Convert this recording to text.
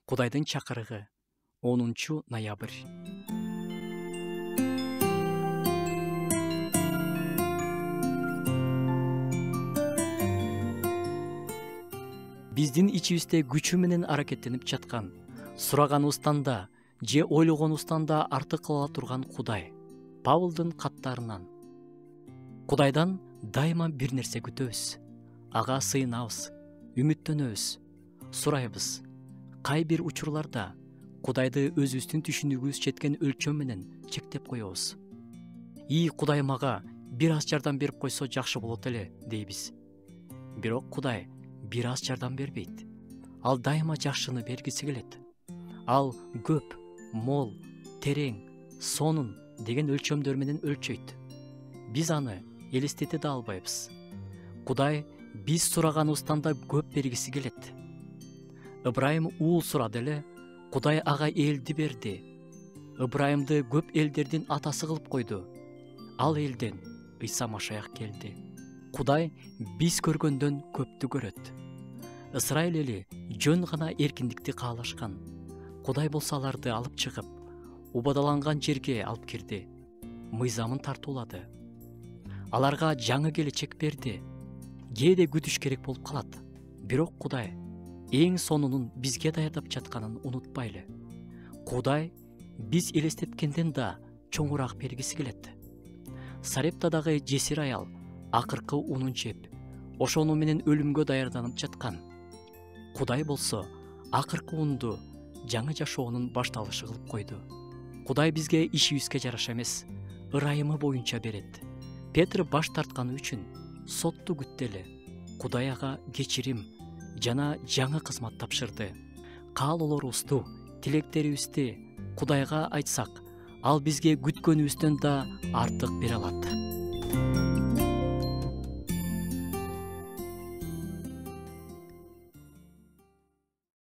Кудайдын чакырыгы 10-ноябрь. Биздин ичибизде күчү менен аракеттенип жаткан, сураганыбыздан да же ойлогонубуздан да артык кыла турган Кудай. Павылдын каттарынан. Кудайдан дайыма бир нерсе күтөбүз. Ага сыйынабыз, үмүттөнөбүз, сурайбыз. Кай бир учурларда Кудайды өзүбүздүн түшүнүгүбүз жеткен өлчөм менен чектеп коебуз. Кудай мага бир аз жардам берип койсо жакшы болот эле дейбиз. Бирок Кудай бир аз жардам бербейт. Ал дайыма жакшыны бергиси келет. Ал көп, мол, терең, сонун деген өлчөмдөр менен өлчөйт. Биз аны элестете да албайбыз. Кудай биз сураганыбыздан да көп бергиси келет. Ыбрайым уул сурады эле, Кудай ага элди берди. Ыбрайымды көп элдердин атасы кылып койду. Ал элден Ыйса Машаяк келди. Кудай биз көргөндөн көптү көрөт. Ысрайыл эли жөн гана эркиндикти каалашкан. Кудай болсо аларды алып чыгып, убадаланган жерге алып кирди. Мыйзамын тартуулады. Аларга жаңы келечек берди. Кээде күтүш керек болуп калат. Бирок Кудай эң сонунун бизге даярдап жатканын унутпайлы. Кудай биз элестеткенден да чоңураак бергиси келет. Сарептадагы жесир аял акыркы унун жеп, ошону менен өлүмгө даярданып жаткан. Кудай болсо акыркы унду жаңы жашоонун башталышы кылып койду. Кудай бизге ишибизге жараша эмес, ырайымы боюнча берет. Петр баш тартканы үчүн сотту күттеле. Кудай ага кечирим жана жаңы кызмат тапшырды. Каалоолорубузду, тилектерибизди Кудайга айтсак, ал бизге күткөнүбүздөн да артык бере алат.